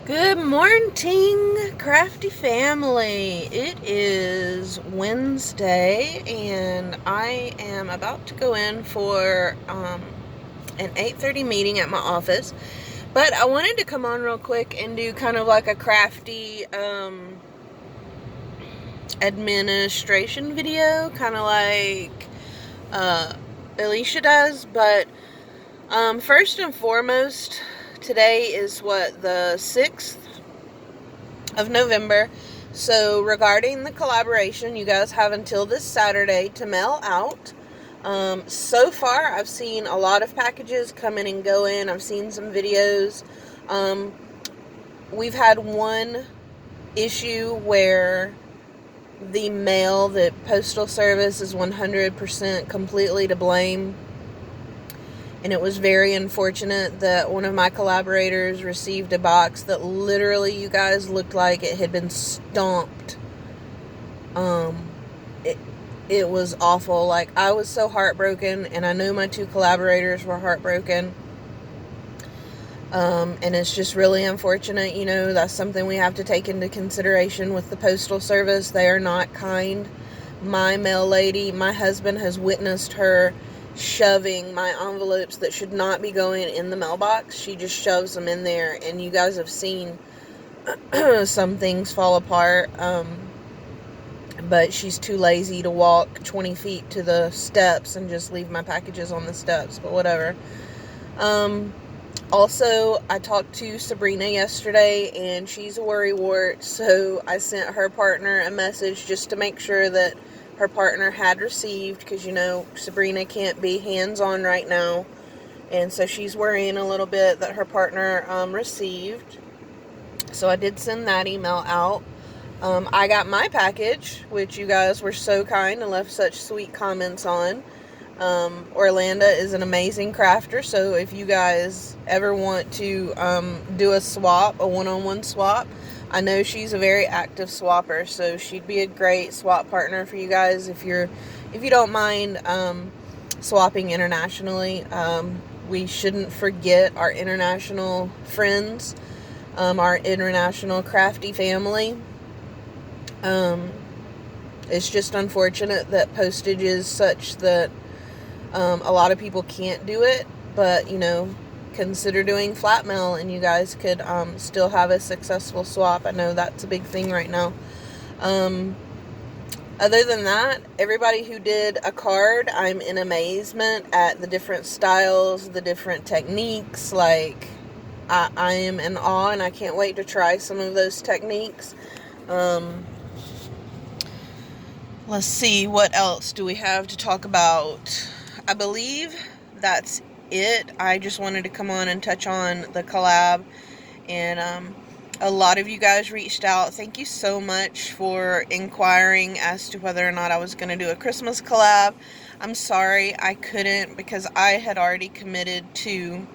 Good morning, Crafty family. It is Wednesday, and I am about to go in for an 8:30 meeting at my office. But I wanted to come on real quick and do kind of like a crafty administration video, kind of like Alicia does. But first and foremost, today is the 6th of November. So regarding the collaboration, you guys have until this Saturday to mail out. So far, I've seen a lot of packages come in and go in. I've seen some videos. We've had one issue where the postal service is 100% completely to blame. And it was very unfortunate that one of my collaborators received a box that literally, you guys, looked like it had been stomped. It was awful. Like, I was so heartbroken, and I know my two collaborators were heartbroken. And it's just really unfortunate. That's something we have to take into consideration with the postal service. They are not kind. My mail lady, my husband has witnessed her shoving my envelopes that should not be going in the mailbox. She just shoves them in there, and you guys have seen some things fall apart. But she's too lazy to walk 20 feet to the steps and just leave my packages on the steps, but whatever. Also, I talked to Sabrina yesterday, and she's a worrywart, so I sent her partner a message just to make sure that her partner had received, because Sabrina can't be hands-on right now, and so she's worrying a little bit that her partner received. So I did send that email out. I got my package, which you guys were so kind and left such sweet comments on. Orlando is an amazing crafter, so if you guys ever want to do a one-on-one swap, I know she's a very active swapper, so she'd be a great swap partner for you guys if you don't mind swapping internationally. We shouldn't forget our international friends, our international crafty family. It's just unfortunate that postage is such that a lot of people can't do it, but consider doing flat mail, and you guys could still have a successful swap. I know that's a big thing right now. Other than that, everybody who did a card, I'm in amazement at the different styles, the different techniques. Like, I am in awe, and I can't wait to try some of those techniques. Let's see, what else do we have to talk about? I believe that's it. I just wanted to come on and touch on the collab, and a lot of you guys reached out. Thank you so much for inquiring as to whether or not I was going to do a Christmas collab. I'm sorry I couldn't, because I had already committed to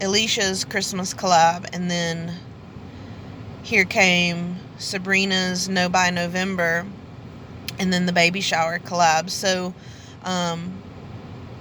Alicia's Christmas collab, and then here came Sabrina's No by November, and then the baby shower collab. So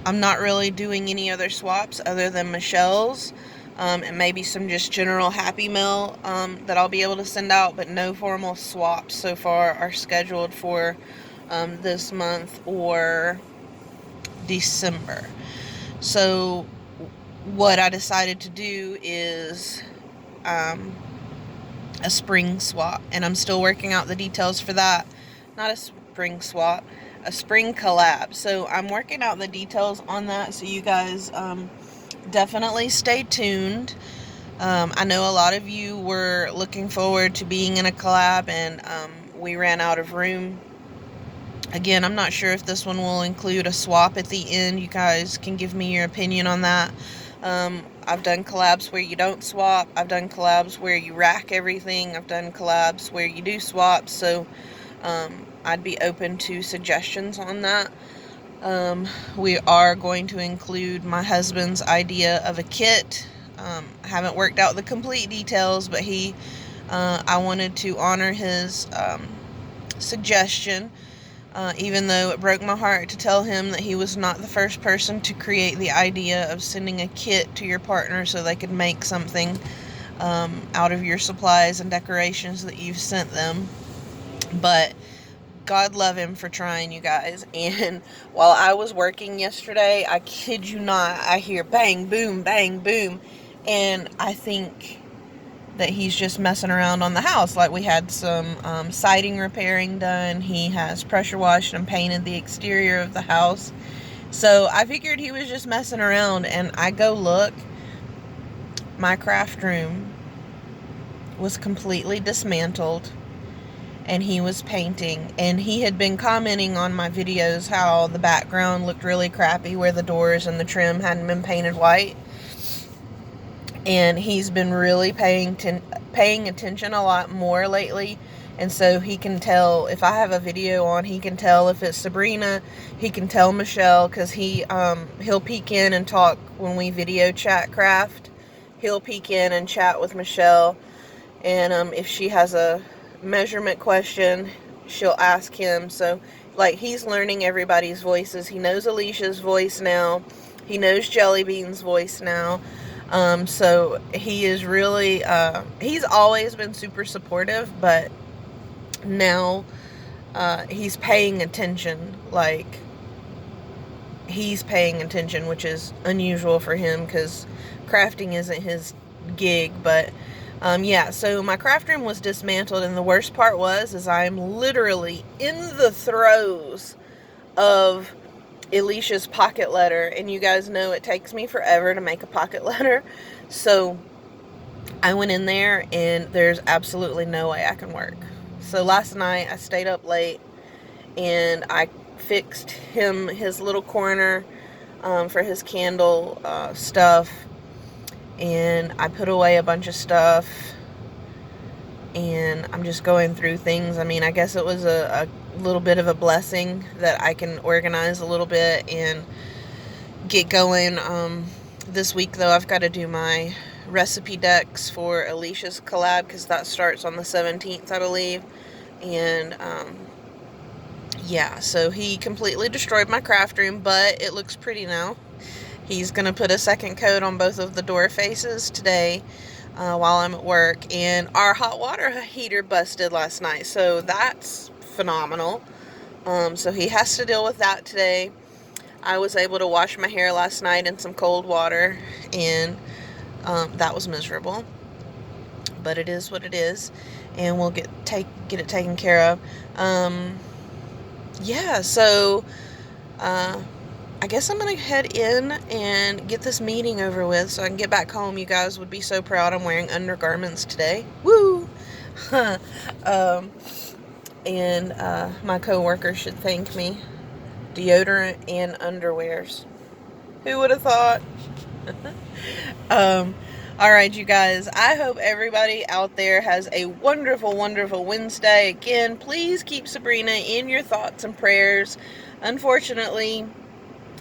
I'm not really doing any other swaps other than Michelle's, and maybe some just general Happy Mail that I'll be able to send out, but no formal swaps so far are scheduled for this month or December. So what I decided to do is a spring swap, and I'm still working out the details for that. Not a spring swap, a spring collab. So I'm working out the details on that, so you guys definitely stay tuned. I know a lot of you were looking forward to being in a collab, and we ran out of room. Again, I'm not sure if this one will include a swap at the end. You guys can give me your opinion on that. I've done collabs where you don't swap. I've done collabs where you rack everything. I've done collabs where you do swap. So I'd be open to suggestions on that. We are going to include my husband's idea of a kit. Haven't worked out the complete details, but I wanted to honor his suggestion. Even though it broke my heart to tell him that he was not the first person to create the idea of sending a kit to your partner so they could make something. out of your supplies and decorations that you've sent them. But God love him for trying, you guys. And while I was working yesterday, I kid you not, I hear bang, boom, bang, boom. And I think that he's just messing around on the house. Like, we had some siding repairing done. He has pressure washed and painted the exterior of the house. So I figured he was just messing around, and I go look. My craft room was completely dismantled, and he was painting. And he had been commenting on my videos how the background looked really crappy where the doors and the trim hadn't been painted white. And he's been really paying attention a lot more lately. And so he can tell if I have a video on, he can tell if it's Sabrina, he can tell Michelle, because he'll peek in and talk when we video chat craft. He'll peek in and chat with Michelle, and if she has a measurement question, she'll ask him. So, like, he's learning everybody's voices. He knows Alicia's voice now. He knows Jellybean's voice now. So he is really, he's always been super supportive, but now, he's paying attention. Like, he's paying attention, which is unusual for him, because crafting isn't his gig. But, yeah, so my craft room was dismantled, and the worst part is I'm literally in the throes of Alicia's pocket letter, and you guys know it takes me forever to make a pocket letter. So I went in there, and there's absolutely no way I can work. So last night I stayed up late, and I fixed him his little corner for his candle stuff, and I put away a bunch of stuff, and I'm just going through things. I mean, I guess it was a little bit of a blessing that I can organize a little bit and get going. This week, though, I've got to do my recipe decks for Alicia's collab, because that starts on the 17th, I believe. And yeah, so he completely destroyed my craft room, but it looks pretty now. He's going to put a second coat on both of the door faces today while I'm at work. And our hot water heater busted last night, so that's phenomenal. So he has to deal with that today. I was able to wash my hair last night in some cold water, and that was miserable. But it is what it is, and we'll get it taken care of. Yeah, so I guess I'm going to head in and get this meeting over with so I can get back home. You guys would be so proud I'm wearing undergarments today. Woo! And my coworker should thank me. Deodorant and underwears. Who would have thought? Alright, you guys. I hope everybody out there has a wonderful, wonderful Wednesday. Again, please keep Sabrina in your thoughts and prayers. Unfortunately,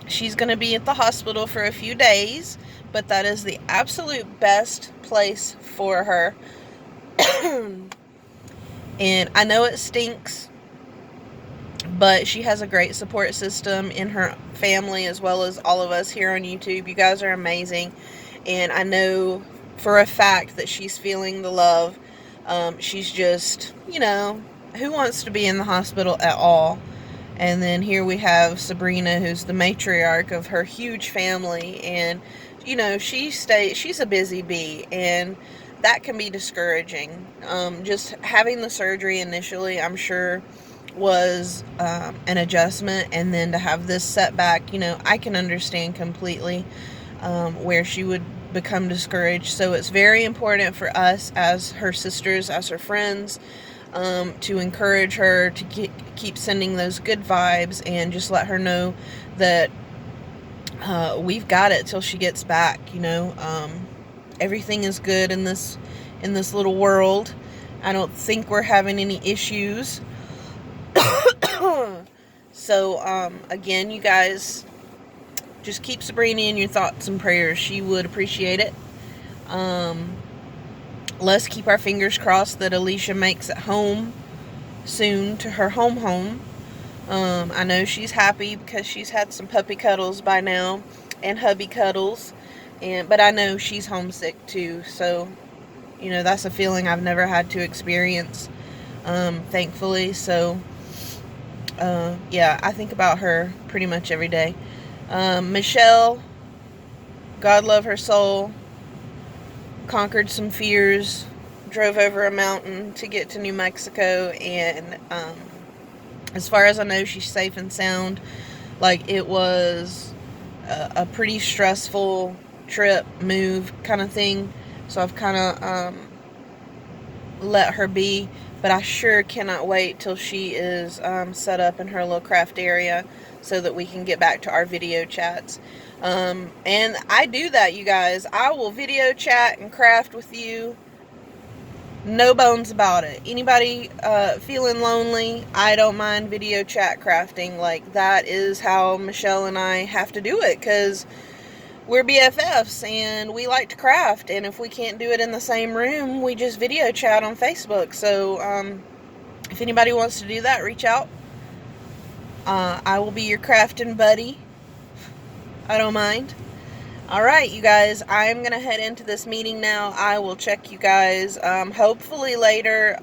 she's going to be at the hospital for a few days, but that is the absolute best place for her. And I know it stinks, but she has a great support system in her family, as well as all of us here on YouTube. You guys are amazing. And I know for a fact that she's feeling the love. She's just, who wants to be in the hospital at all? And then here we have Sabrina, who's the matriarch of her huge family. And, she's a busy bee. And that can be discouraging. Just having the surgery initially, I'm sure, was an adjustment, and then to have this setback, I can understand completely where she would become discouraged. So it's very important for us as her sisters, as her friends, to encourage her, to keep sending those good vibes, and just let her know that we've got it till she gets back. Everything is good in this little world. I don't think we're having any issues. So, again, you guys, just keep Sabrina in your thoughts and prayers. She would appreciate it. Let's keep our fingers crossed that Alicia makes it home soon to her home. I know she's happy because she's had some puppy cuddles by now, and hubby cuddles, but I know she's homesick too. So you know, that's a feeling I've never had to experience, thankfully. So, yeah, I think about her pretty much every day. Michelle, God love her soul, conquered some fears, drove over a mountain to get to New Mexico, and as far as I know, she's safe and sound. Like, it was a pretty stressful trip, move kind of thing, so I've kind of let her be, but I sure cannot wait till she is set up in her little craft area so that we can get back to our video chats. And I do that, you guys. I will video chat and craft with you, no bones about it. Anybody feeling lonely, I don't mind video chat crafting. Like, that is how Michelle and I have to do it, because we're BFFs and we like to craft, and if we can't do it in the same room, we just video chat on Facebook. So if anybody wants to do that, reach out. I will be your crafting buddy. I don't mind. Alright, you guys, I'm going to head into this meeting now. I will check you guys hopefully later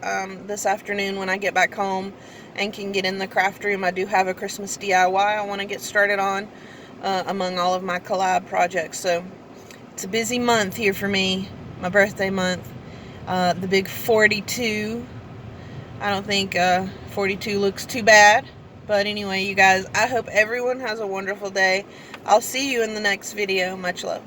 this afternoon when I get back home and can get in the craft room. I do have a Christmas DIY I want to get started on among all of my collab projects. So it's a busy month here for me, my birthday month. The big 42. I don't think 42 looks too bad. But anyway, you guys, I hope everyone has a wonderful day. I'll see you in the next video. Much love.